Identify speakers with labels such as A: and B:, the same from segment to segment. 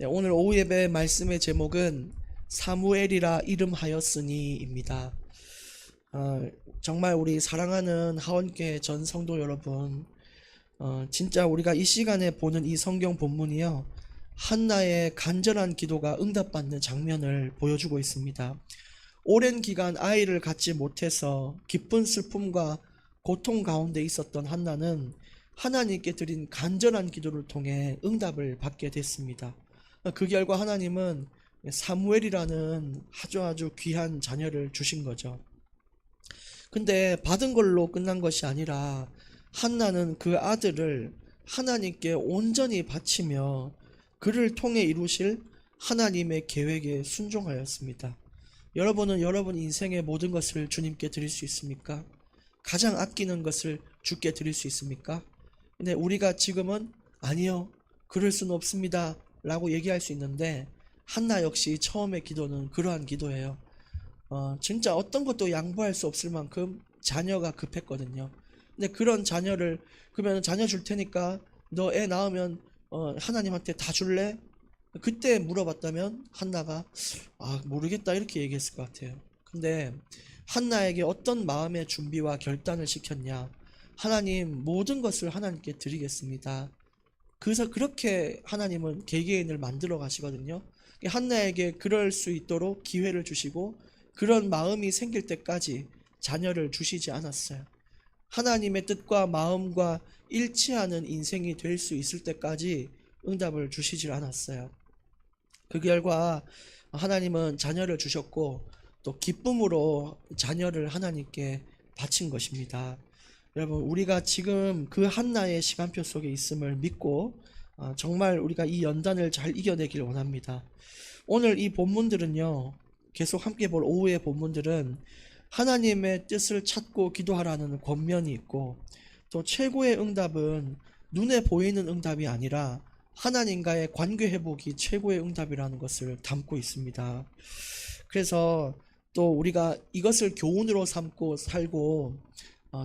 A: 네, 오늘 오후 예배 말씀의 제목은 사무엘이라 이름하였으니입니다. 정말 우리 사랑하는 하원교회 전 성도 여러분, 진짜 우리가 이 시간에 보는 이 성경 본문이요, 한나의 간절한 기도가 응답받는 장면을 보여주고 있습니다. 오랜 기간 아이를 갖지 못해서 기쁜 슬픔과 고통 가운데 있었던 한나는 하나님께 드린 간절한 기도를 통해 응답을 받게 됐습니다. 그 결과 하나님은 사무엘이라는 아주 귀한 자녀를 주신 거죠. 근데 받은 걸로 끝난 것이 아니라 한나는 그 아들을 하나님께 온전히 바치며 그를 통해 이루실 하나님의 계획에 순종하였습니다. 여러분은 여러분 인생의 모든 것을 주님께 드릴 수 있습니까? 가장 아끼는 것을 주께 드릴 수 있습니까? 근데 우리가 지금은 아니요, 그럴 수는 없습니다 라고 얘기할 수 있는데, 한나 역시 처음의 기도는 그러한 기도예요. 진짜 어떤 것도 양보할 수 없을 만큼 자녀가 급했거든요. 근데 그런 자녀를, 그러면 자녀 줄 테니까 너 애 낳으면 하나님한테 다 줄래? 그때 물어봤다면 한나가 모르겠다 이렇게 얘기했을 것 같아요. 근데 한나에게 어떤 마음의 준비와 결단을 시켰냐? 하나님, 모든 것을 하나님께 드리겠습니다. 그래서 그렇게 하나님은 개개인을 만들어 가시거든요. 한나에게 그럴 수 있도록 기회를 주시고 그런 마음이 생길 때까지 자녀를 주시지 않았어요. 하나님의 뜻과 마음과 일치하는 인생이 될 수 있을 때까지 응답을 주시질 않았어요. 그 결과 하나님은 자녀를 주셨고 또 기쁨으로 자녀를 하나님께 바친 것입니다. 여러분, 우리가 지금 그 한나의 시간표 속에 있음을 믿고 정말 우리가 이 연단을 잘 이겨내길 원합니다. 오늘 이 본문들은요, 계속 함께 볼 오후의 본문들은 하나님의 뜻을 찾고 기도하라는 권면이 있고, 또 최고의 응답은 눈에 보이는 응답이 아니라 하나님과의 관계 회복이 최고의 응답이라는 것을 담고 있습니다. 그래서 또 우리가 이것을 교훈으로 삼고 살고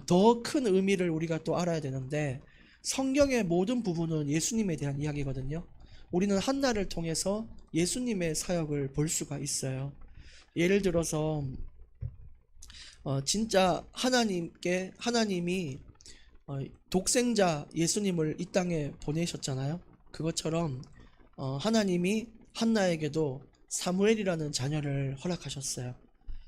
A: 더 큰 의미를 우리가 또 알아야 되는데, 성경의 모든 부분은 예수님에 대한 이야기거든요. 우리는 한나를 통해서 예수님의 사역을 볼 수가 있어요. 예를 들어서 진짜 하나님이 독생자 예수님을 이 땅에 보내셨잖아요. 그것처럼 하나님이 한나에게도 사무엘이라는 자녀를 허락하셨어요.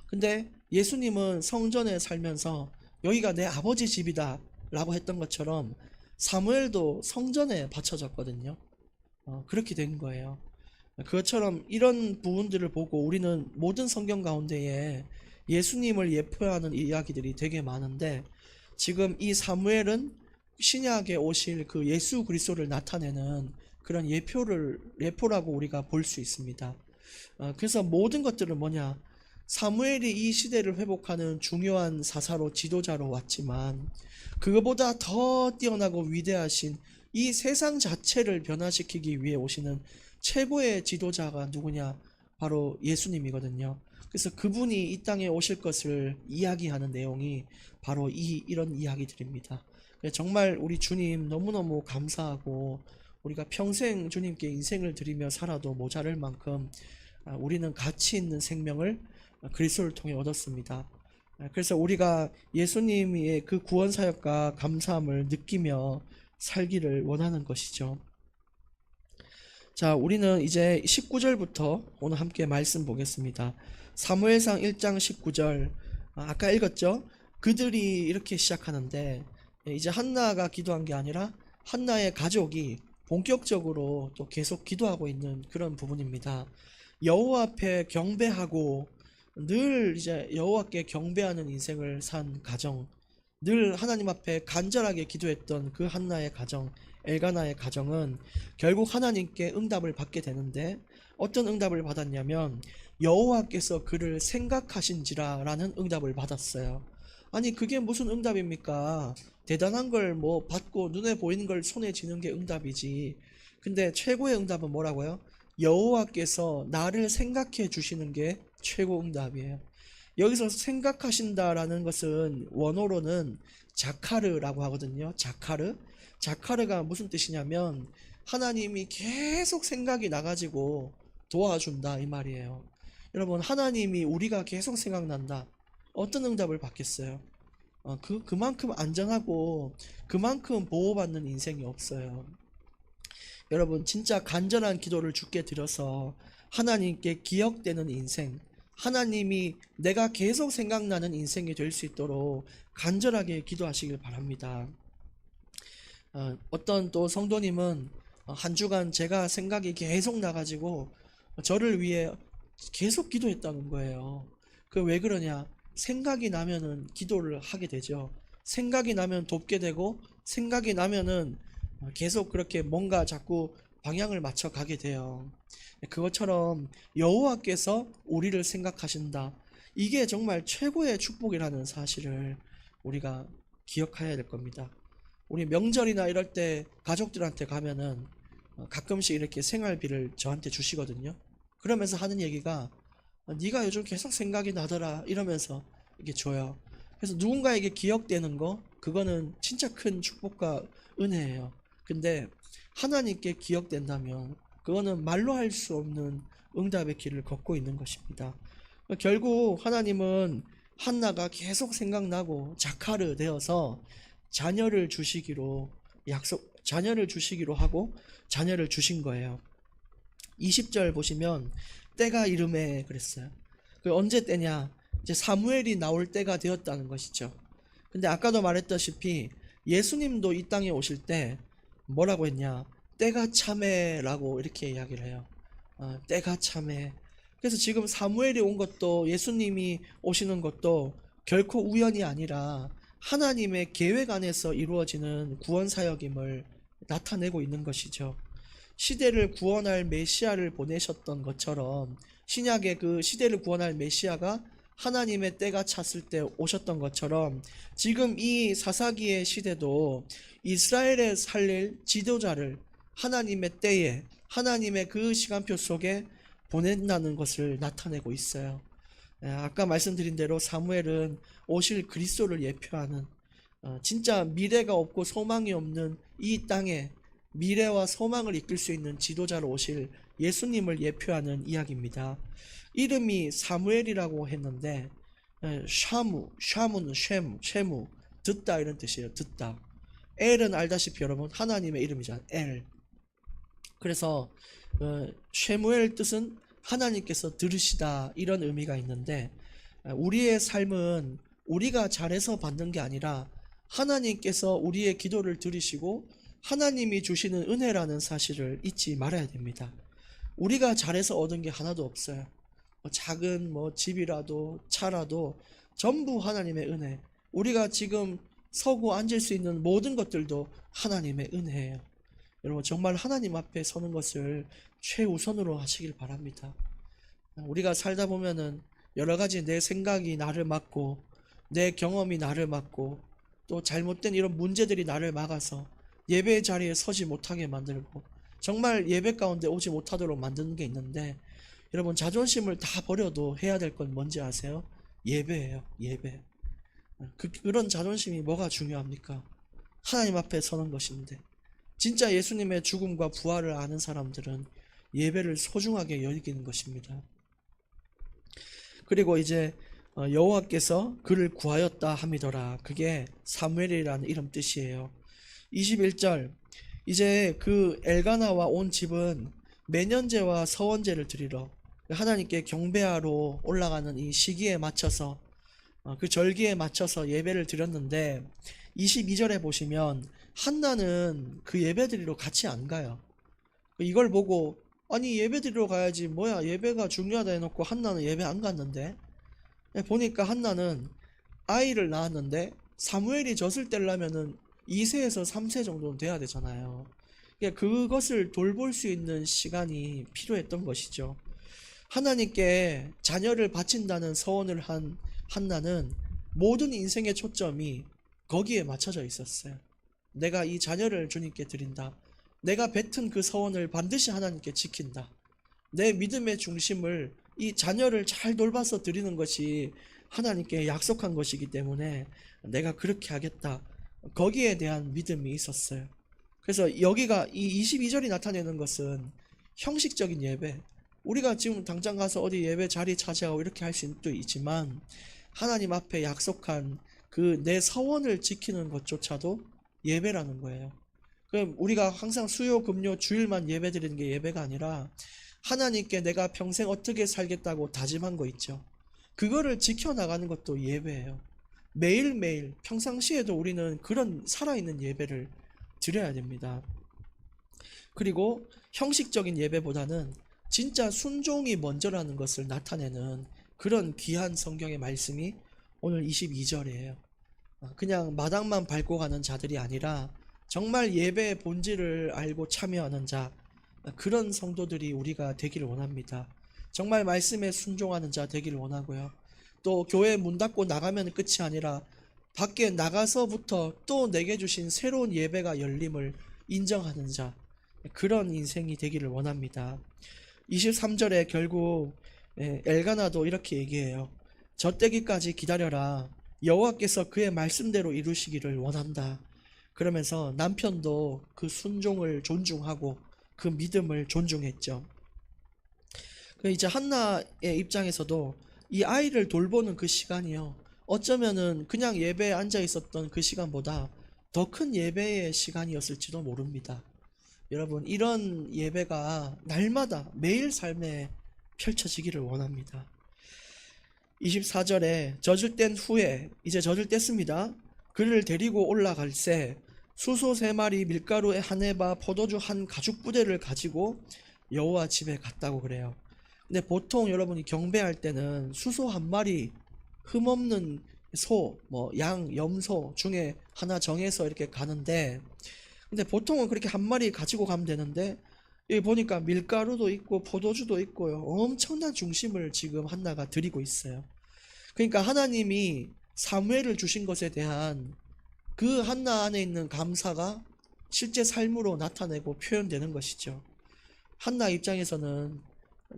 A: 근데 예수님은 성전에 살면서 여기가 내 아버지 집이다 라고 했던 것처럼 사무엘도 성전에 바쳐졌거든요. 그렇게 된 거예요. 그것처럼 이런 부분들을 보고 우리는 모든 성경 가운데에 예수님을 예표하는 이야기들이 되게 많은데, 지금 이 사무엘은 신약에 오실 그 예수 그리스도를 나타내는 그런 예표라고 우리가 볼 수 있습니다. 그래서 모든 것들은 뭐냐, 사무엘이 이 시대를 회복하는 중요한 사사로 지도자로 왔지만 그거보다 더 뛰어나고 위대하신 이 세상 자체를 변화시키기 위해 오시는 최고의 지도자가 누구냐, 바로 예수님이거든요. 그래서 그분이 이 땅에 오실 것을 이야기하는 내용이 바로 이런 이야기들입니다. 정말 우리 주님 너무너무 감사하고, 우리가 평생 주님께 인생을 드리며 살아도 모자랄 만큼 우리는 가치 있는 생명을 그리스도를 통해 얻었습니다. 그래서 우리가 예수님의 그 구원 사역과 감사함을 느끼며 살기를 원하는 것이죠. 자, 우리는 이제 19절부터 오늘 함께 말씀 보겠습니다. 사무엘상 1장 19절, 아까 읽었죠? 그들이 이렇게 시작하는데, 이제 한나가 기도한 게 아니라 한나의 가족이 본격적으로 또 계속 기도하고 있는 그런 부분입니다. 여호와 앞에 경배하고 늘 이제 여호와께 경배하는 인생을 산 가정, 늘 하나님 앞에 간절하게 기도했던 그 한나의 가정, 엘가나의 가정은 결국 하나님께 응답을 받게 되는데, 어떤 응답을 받았냐면 여호와께서 그를 생각하신지라 라는 응답을 받았어요. 아니, 그게 무슨 응답입니까? 대단한 걸 뭐 받고 눈에 보이는 걸 손에 쥐는 게 응답이지. 근데 최고의 응답은 뭐라고요? 여호와께서 나를 생각해 주시는 게 최고 응답이에요. 여기서 생각하신다라는 것은 원어로는 자카르라고 하거든요. 자카르가 무슨 뜻이냐면 하나님이 계속 생각이 나가지고 도와준다 이 말이에요. 여러분, 하나님이 우리가 계속 생각난다. 어떤 응답을 받겠어요? 그만큼 안전하고 그만큼 보호받는 인생이 없어요. 여러분, 진짜 간절한 기도를 주께 드려서 하나님께 기억되는 인생, 하나님이 내가 계속 생각나는 인생이 될 수 있도록 간절하게 기도하시길 바랍니다. 어떤 또 성도님은 한 주간 제가 생각이 계속 나가지고 저를 위해 계속 기도했다는 거예요. 그 왜 그러냐? 생각이 나면은 기도를 하게 되죠. 생각이 나면 돕게 되고, 생각이 나면은 계속 그렇게 뭔가 자꾸 방향을 맞춰 가게 돼요. 그것처럼 여호와께서 우리를 생각하신다. 이게 정말 최고의 축복이라는 사실을 우리가 기억해야 될 겁니다. 우리 명절이나 이럴 때 가족들한테 가면은 가끔씩 이렇게 생활비를 저한테 주시거든요. 그러면서 하는 얘기가 네가 요즘 계속 생각이 나더라 이러면서 이렇게 줘요. 그래서 누군가에게 기억되는 거, 그거는 진짜 큰 축복과 은혜예요. 근데 하나님께 기억된다면 그거는 말로 할 수 없는 응답의 길을 걷고 있는 것입니다. 결국 하나님은 한나가 계속 생각나고 자카르 되어서 자녀를 주시기로 하고 자녀를 주신 거예요. 20절 보시면 때가 이름에 그랬어요. 그 언제 때냐? 이제 사무엘이 나올 때가 되었다는 것이죠. 근데 아까도 말했다시피 예수님도 이 땅에 오실 때 뭐라고 했냐? 때가 참해라고 이렇게 이야기를 해요. 때가 참해. 그래서 지금 사무엘이 온 것도, 예수님이 오시는 것도 결코 우연이 아니라 하나님의 계획 안에서 이루어지는 구원 사역임을 나타내고 있는 것이죠. 시대를 구원할 메시아를 보내셨던 것처럼, 신약의 그 시대를 구원할 메시아가 하나님의 때가 찼을 때 오셨던 것처럼, 지금 이 사사기의 시대도 이스라엘에 살릴 지도자를 하나님의 때에, 하나님의 그 시간표 속에 보낸다는 것을 나타내고 있어요. 아까 말씀드린 대로 사무엘은 오실 그리스도를 예표하는, 진짜 미래가 없고 소망이 없는 이 땅에 미래와 소망을 이끌 수 있는 지도자로 오실 예수님을 예표하는 이야기입니다. 이름이 사무엘이라고 했는데 샤무는 쉐무, 듣다 이런 뜻이에요. 듣다. 엘은 알다시피 여러분 하나님의 이름이잖아요. 엘. 그래서 쉐무엘 뜻은 하나님께서 들으시다 이런 의미가 있는데, 우리의 삶은 우리가 잘해서 받는 게 아니라 하나님께서 우리의 기도를 들으시고 하나님이 주시는 은혜라는 사실을 잊지 말아야 됩니다. 우리가 잘해서 얻은 게 하나도 없어요. 작은 집이라도 차라도 전부 하나님의 은혜. 우리가 지금 서고 앉을 수 있는 모든 것들도 하나님의 은혜예요. 여러분, 정말 하나님 앞에 서는 것을 최우선으로 하시길 바랍니다. 우리가 살다 보면은 여러 가지 내 생각이 나를 막고, 내 경험이 나를 막고, 또 잘못된 이런 문제들이 나를 막아서 예배의 자리에 서지 못하게 만들고, 정말 예배 가운데 오지 못하도록 만드는 게 있는데, 여러분, 자존심을 다 버려도 해야 될 건 뭔지 아세요? 예배예요. 예배. 그런 자존심이 뭐가 중요합니까? 하나님 앞에 서는 것인데, 진짜 예수님의 죽음과 부활을 아는 사람들은 예배를 소중하게 여기는 것입니다. 그리고 이제 여호와께서 그를 구하였다 함이더라. 그게 사무엘이라는 이름 뜻이에요. 21절, 이제 그 엘가나와 온 집은 매년제와 서원제를 드리러 하나님께 경배하러 올라가는 이 시기에 맞춰서, 그 절기에 맞춰서 예배를 드렸는데, 22절에 보시면 한나는 그 예배 드리러 같이 안 가요. 이걸 보고 아니 예배 드리러 가야지, 뭐야 예배가 중요하다 해놓고 한나는 예배 안 갔는데, 보니까 한나는 아이를 낳았는데 사무엘이 젖을 떼려면은 2세에서 3세 정도는 돼야 되잖아요. 그것을 돌볼 수 있는 시간이 필요했던 것이죠. 하나님께 자녀를 바친다는 서원을 한 한나는 모든 인생의 초점이 거기에 맞춰져 있었어요. 내가 이 자녀를 주님께 드린다. 내가 뱉은 그 서원을 반드시 하나님께 지킨다. 내 믿음의 중심을 이 자녀를 잘 돌봐서 드리는 것이 하나님께 약속한 것이기 때문에 내가 그렇게 하겠다. 거기에 대한 믿음이 있었어요. 그래서 여기가 이 22절이 나타내는 것은 형식적인 예배. 우리가 지금 당장 가서 어디 예배 자리 차지하고 이렇게 할 수도 있지만 하나님 앞에 약속한 그 내 서원을 지키는 것조차도 예배라는 거예요. 그럼 우리가 항상 수요, 금요, 주일만 예배 드리는 게 예배가 아니라 하나님께 내가 평생 어떻게 살겠다고 다짐한 거 있죠. 그거를 지켜나가는 것도 예배예요. 매일매일 평상시에도 우리는 그런 살아있는 예배를 드려야 됩니다. 그리고 형식적인 예배보다는 진짜 순종이 먼저라는 것을 나타내는 그런 귀한 성경의 말씀이 오늘 22절이에요. 그냥 마당만 밟고 가는 자들이 아니라 정말 예배의 본질을 알고 참여하는 자, 그런 성도들이 우리가 되기를 원합니다. 정말 말씀에 순종하는 자 되기를 원하고요. 또 교회 문 닫고 나가면 끝이 아니라 밖에 나가서부터 또 내게 주신 새로운 예배가 열림을 인정하는 자, 그런 인생이 되기를 원합니다. 23절에 결국 엘가나도 이렇게 얘기해요. 젖되기까지 기다려라. 여호와께서 그의 말씀대로 이루시기를 원한다. 그러면서 남편도 그 순종을 존중하고 그 믿음을 존중했죠. 이제 한나의 입장에서도 이 아이를 돌보는 그 시간이요, 어쩌면은 그냥 예배에 앉아 있었던 그 시간보다 더 큰 예배의 시간이었을지도 모릅니다. 여러분, 이런 예배가 날마다 매일 삶에 펼쳐지기를 원합니다. 24절에 젖을 뗀 후에, 이제 젖을 뗐습니다. 그를 데리고 올라갈새 수소 3마리, 밀가루에 한 에바, 포도주 한 가죽 부대를 가지고 여호와 집에 갔다고 그래요. 근데 보통 여러분이 경배할 때는 수소 1마리, 흠없는 소, 양, 염소 중에 하나 정해서 이렇게 가는데, 근데 보통은 그렇게 1마리 가지고 가면 되는데, 여기 보니까 밀가루도 있고 포도주도 있고요, 엄청난 중심을 지금 한나가 드리고 있어요. 그러니까 하나님이 사무엘을 주신 것에 대한 그 한나 안에 있는 감사가 실제 삶으로 나타내고 표현되는 것이죠. 한나 입장에서는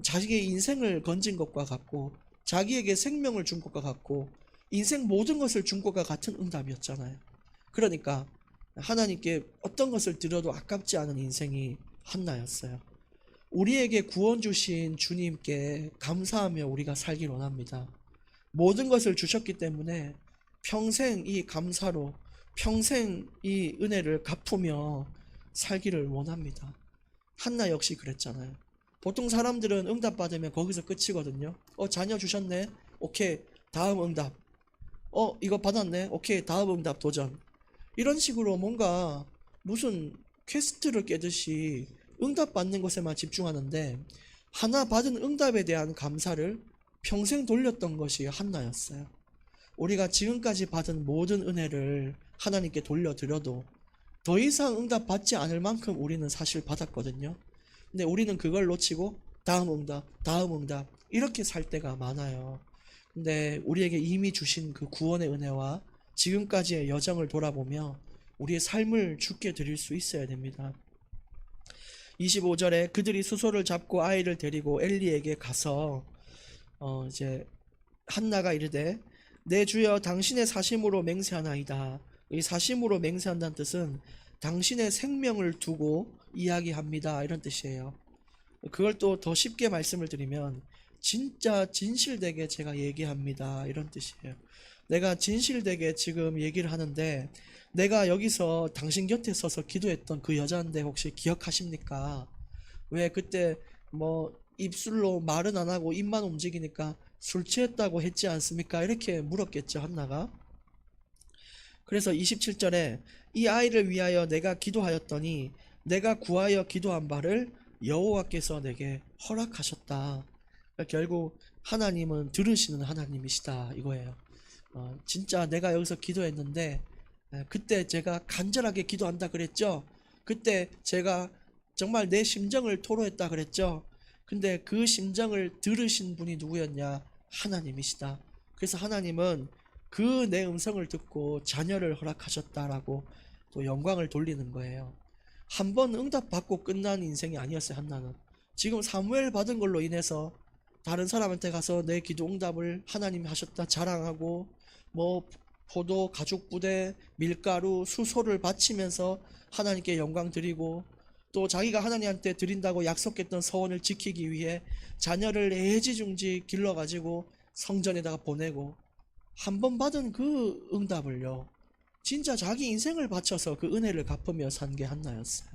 A: 자기의 인생을 건진 것과 같고, 자기에게 생명을 준 것과 같고, 인생 모든 것을 준 것과 같은 응답이었잖아요. 그러니까 하나님께 어떤 것을 드려도 아깝지 않은 인생이 한나였어요. 우리에게 구원 주신 주님께 감사하며 우리가 살길 원합니다. 모든 것을 주셨기 때문에 평생 이 감사로, 평생 이 은혜를 갚으며 살기를 원합니다. 한나 역시 그랬잖아요. 보통 사람들은 응답 받으면 거기서 끝이거든요. 자녀 주셨네? 오케이, 다음 응답. 이거 받았네? 오케이, 다음 응답 도전. 이런 식으로 뭔가 무슨 퀘스트를 깨듯이 응답 받는 것에만 집중하는데, 하나 받은 응답에 대한 감사를 평생 돌렸던 것이 한나였어요. 우리가 지금까지 받은 모든 은혜를 하나님께 돌려드려도 더 이상 응답 받지 않을 만큼 우리는 사실 받았거든요. 근데 우리는 그걸 놓치고 다음 응답, 다음 응답 이렇게 살 때가 많아요. 근데 우리에게 이미 주신 그 구원의 은혜와 지금까지의 여정을 돌아보며 우리의 삶을 주께 드릴 수 있어야 됩니다. 25절에 그들이 수소를 잡고 아이를 데리고 엘리에게 가서 이제 한나가 이르되 내 주여 당신의 사심으로 맹세하나이다. 이 사심으로 맹세한다는 뜻은 당신의 생명을 두고 이야기합니다, 이런 뜻이에요. 그걸 또 더 쉽게 말씀을 드리면 진짜 진실되게 제가 얘기합니다, 이런 뜻이에요. 내가 진실되게 지금 얘기를 하는데, 내가 여기서 당신 곁에 서서 기도했던 그 여자인데 혹시 기억하십니까? 왜 그때 입술로 말은 안 하고 입만 움직이니까 술 취했다고 했지 않습니까? 이렇게 물었겠죠, 한나가. 그래서 27절에 이 아이를 위하여 내가 기도하였더니 내가 구하여 기도한 바를 여호와께서 내게 허락하셨다. 그러니까 결국 하나님은 들으시는 하나님이시다, 이거예요. 진짜 내가 여기서 기도했는데, 그때 제가 간절하게 기도한다 그랬죠. 그때 제가 정말 내 심정을 토로했다 그랬죠. 근데 그 심정을 들으신 분이 누구였냐? 하나님이시다. 그래서 하나님은 그 내 음성을 듣고 자녀를 허락하셨다라고 또 영광을 돌리는 거예요. 한 번 응답받고 끝난 인생이 아니었어요, 한나는. 지금 사무엘 받은 걸로 인해서 다른 사람한테 가서 내 기도 응답을 하나님이 하셨다 자랑하고 포도, 가죽 부대, 밀가루, 수소를 바치면서 하나님께 영광 드리고, 또 자기가 하나님한테 드린다고 약속했던 서원을 지키기 위해 자녀를 애지중지 길러가지고 성전에다가 보내고, 한 번 받은 그 응답을요, 진짜 자기 인생을 바쳐서 그 은혜를 갚으며 산 게 한나였어요.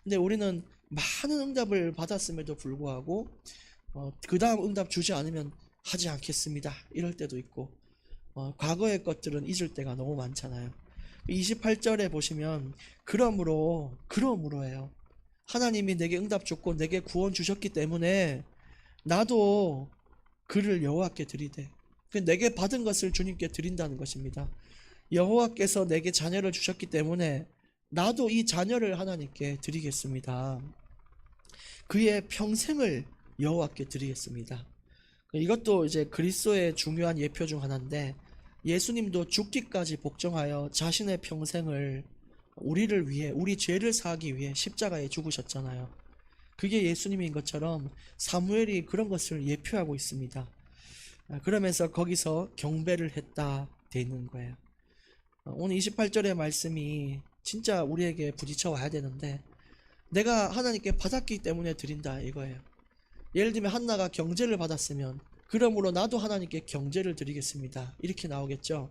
A: 근데 우리는 많은 응답을 받았음에도 불구하고 그 다음 응답 주지 않으면 하지 않겠습니다, 이럴 때도 있고, 과거의 것들은 잊을 때가 너무 많잖아요. 28절에 보시면 그러므로예요. 하나님이 내게 응답 줬고 내게 구원 주셨기 때문에 나도 그를 여호와께 드리되, 내게 받은 것을 주님께 드린다는 것입니다. 여호와께서 내게 자녀를 주셨기 때문에 나도 이 자녀를 하나님께 드리겠습니다. 그의 평생을 여호와께 드리겠습니다. 이것도 이제 그리스도의 중요한 예표 중 하나인데, 예수님도 죽기까지 복종하여 자신의 평생을 우리를 위해, 우리 죄를 사하기 위해 십자가에 죽으셨잖아요. 그게 예수님인 것처럼 사무엘이 그런 것을 예표하고 있습니다. 그러면서 거기서 경배를 했다 돼 있는 거예요. 오늘 28절의 말씀이 진짜 우리에게 부딪혀 와야 되는데, 내가 하나님께 받았기 때문에 드린다 이거예요. 예를 들면 한나가 경제를 받았으면 그러므로 나도 하나님께 경제를 드리겠습니다, 이렇게 나오겠죠.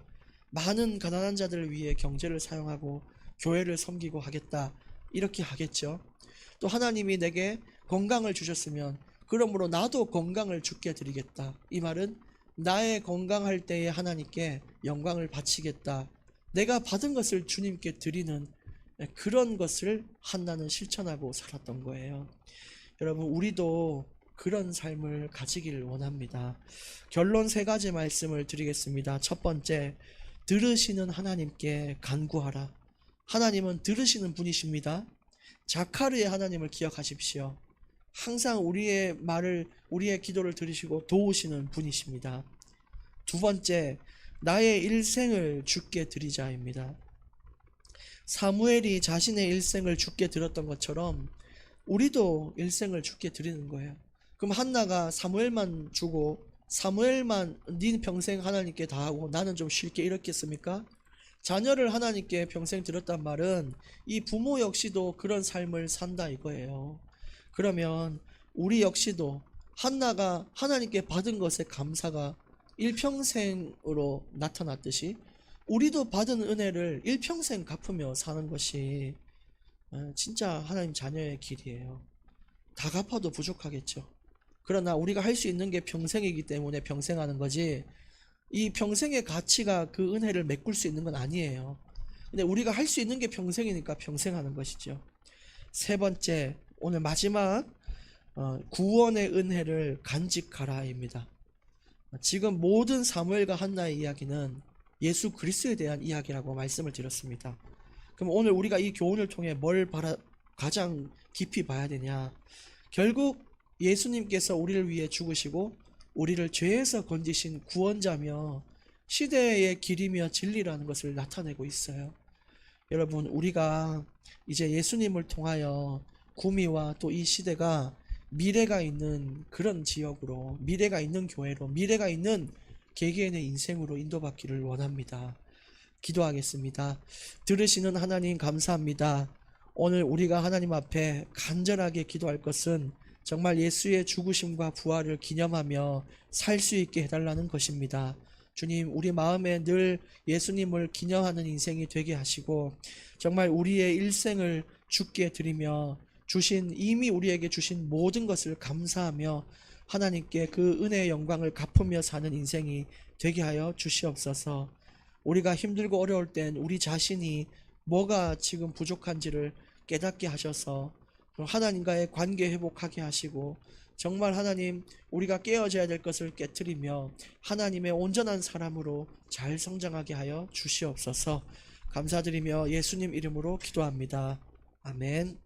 A: 많은 가난한 자들을 위해 경제를 사용하고 교회를 섬기고 하겠다, 이렇게 하겠죠. 또 하나님이 내게 건강을 주셨으면 그러므로 나도 건강을 주께 드리겠다, 이 말은 나의 건강할 때에 하나님께 영광을 바치겠다, 내가 받은 것을 주님께 드리는 그런 것을 한나는 실천하고 살았던 거예요. 여러분, 우리도 그런 삶을 가지기를 원합니다. 결론 3가지 말씀을 드리겠습니다. 첫 번째, 들으시는 하나님께 간구하라. 하나님은 들으시는 분이십니다. 자카르의 하나님을 기억하십시오. 항상 우리의 말을, 우리의 기도를 들으시고 도우시는 분이십니다. 두 번째, 나의 일생을 주께 드리자입니다. 사무엘이 자신의 일생을 주께 드렸던 것처럼 우리도 일생을 주께 드리는 거예요. 그럼 한나가 사무엘만 주고 사무엘만 네 평생 하나님께 다하고 나는 좀 쉴게, 이렇겠습니까? 자녀를 하나님께 평생 드렸단 말은 이 부모 역시도 그런 삶을 산다 이거예요. 그러면 우리 역시도 한나가 하나님께 받은 것의 감사가 일평생으로 나타났듯이 우리도 받은 은혜를 일평생 갚으며 사는 것이 진짜 하나님 자녀의 길이에요. 다 갚아도 부족하겠죠. 그러나 우리가 할 수 있는 게 평생이기 때문에 평생 하는 거지, 이 평생의 가치가 그 은혜를 메꿀 수 있는 건 아니에요. 근데 우리가 할 수 있는 게 평생이니까 평생 하는 것이죠. 세 번째, 오늘 마지막 구원의 은혜를 간직하라입니다. 지금 모든 사무엘과 한나의 이야기는 예수 그리스도에 대한 이야기라고 말씀을 드렸습니다. 그럼 오늘 우리가 이 교훈을 통해 뭘 가장 깊이 봐야 되냐? 결국 예수님께서 우리를 위해 죽으시고 우리를 죄에서 건지신 구원자며 시대의 길이며 진리라는 것을 나타내고 있어요. 여러분, 우리가 이제 예수님을 통하여 구미와 또 이 시대가 미래가 있는 그런 지역으로, 미래가 있는 교회로, 미래가 있는 개개인의 인생으로 인도받기를 원합니다. 기도하겠습니다. 들으시는 하나님 감사합니다. 오늘 우리가 하나님 앞에 간절하게 기도할 것은 정말 예수의 죽으심과 부활을 기념하며 살 수 있게 해달라는 것입니다. 주님, 우리 마음에 늘 예수님을 기념하는 인생이 되게 하시고 정말 우리의 일생을 주께 드리며 이미 우리에게 주신 모든 것을 감사하며 하나님께 그 은혜의 영광을 갚으며 사는 인생이 되게 하여 주시옵소서. 우리가 힘들고 어려울 땐 우리 자신이 뭐가 지금 부족한지를 깨닫게 하셔서 하나님과의 관계 회복하게 하시고, 정말 하나님, 우리가 깨어져야 될 것을 깨트리며 하나님의 온전한 사람으로 잘 성장하게 하여 주시옵소서. 감사드리며 예수님 이름으로 기도합니다. 아멘.